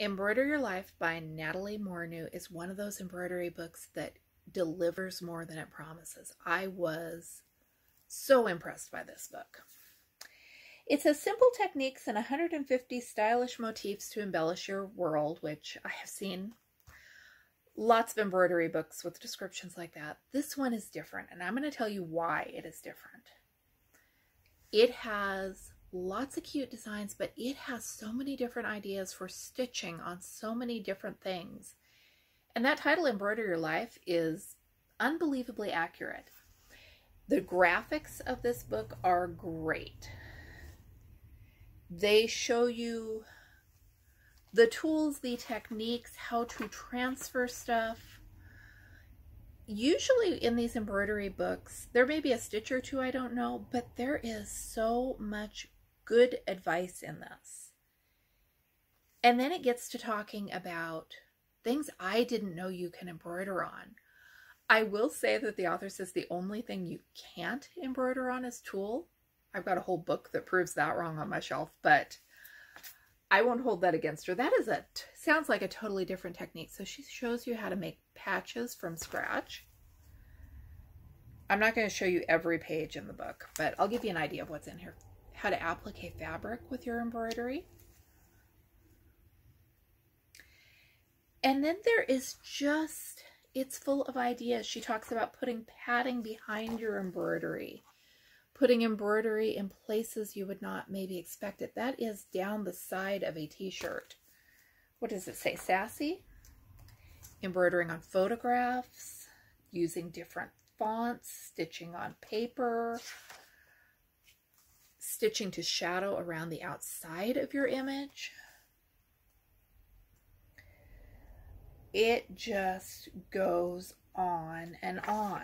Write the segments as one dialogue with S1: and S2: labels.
S1: Embroider Your Life by Nathalie Mornu is one of those embroidery books that delivers more than it promises. I was so impressed by this book. It says simple techniques and 150 stylish motifs to embellish your world, which I have seen lots of embroidery books with descriptions like that. This one is different, and I'm going to tell you why it is different. It has lots of cute designs, but it has so many different ideas for stitching on so many different things. And that title, Embroider Your Life, is unbelievably accurate. The graphics of this book are great. They show you the tools, the techniques, how to transfer stuff. Usually in these embroidery books, there may be a stitch or two, I don't know, but there is so much good advice in this. And then it gets to talking about things I didn't know you can embroider on. I will say that the author says the only thing you can't embroider on is tulle. I've got a whole book that proves that wrong on my shelf, but I won't hold that against her. That is sounds like a totally different technique. So she shows you how to make patches from scratch. I'm not going to show you every page in the book, but I'll give you an idea of what's in here. How to applique fabric with your embroidery. And then there is just, it's full of ideas. She talks about putting padding behind your embroidery, putting embroidery in places you would not maybe expect it. That is down the side of a t-shirt. What does it say? Sassy? Embroidering on photographs, using different fonts, stitching on paper, stitching to shadow around the outside of your image. It just goes on and on.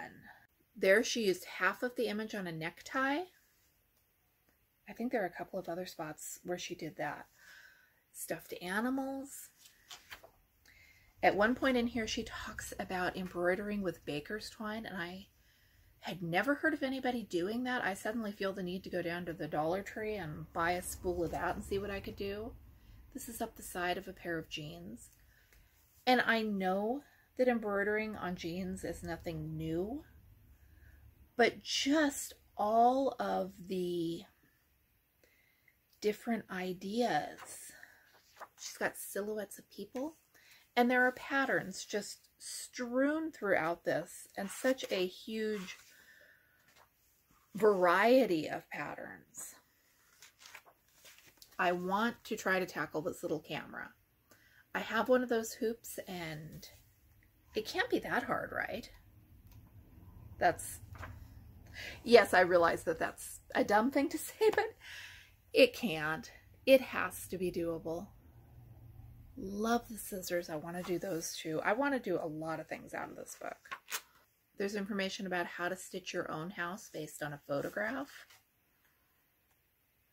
S1: There she used half of the image on a necktie. I think there are a couple of other spots where she did that. Stuffed animals. At one point in here she talks about embroidering with baker's twine, and I had never heard of anybody doing that. I suddenly feel the need to go down to the Dollar Tree and buy a spool of that and see what I could do. This is up the side of a pair of jeans. And I know that embroidering on jeans is nothing new, but just all of the different ideas. She's got silhouettes of people, and there are patterns just strewn throughout this, and such a huge variety of patterns. I want to try to tackle this little camera. I have one of those hoops, and it can't be that hard, right? Yes, I realize that that's a dumb thing to say, but it can't. It has to be doable. Love the scissors. I want to do those too. I want to do a lot of things out of this book. There's information about how to stitch your own house based on a photograph.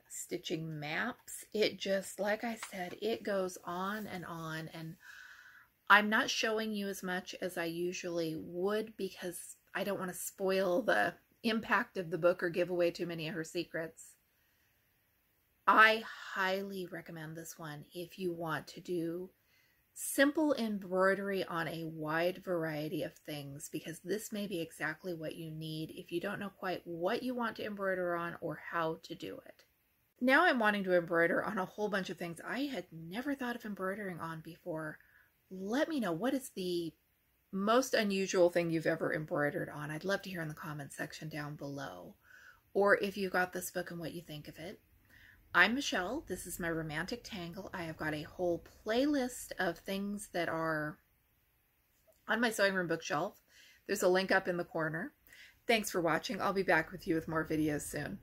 S1: Stitching maps. It just, like I said, it goes on, and I'm not showing you as much as I usually would because I don't want to spoil the impact of the book or give away too many of her secrets. I highly recommend this one if you want to do simple embroidery on a wide variety of things, because this may be exactly what you need if you don't know quite what you want to embroider on or how to do it. Now I'm wanting to embroider on a whole bunch of things I had never thought of embroidering on before. Let me know, what is the most unusual thing you've ever embroidered on? I'd love to hear in the comments section down below. Or if you got this book and what you think of it. I'm Michelle. This is my Romantic Tangle. I have got a whole playlist of things that are on my sewing room bookshelf. There's a link up in the corner. Thanks for watching. I'll be back with you with more videos soon.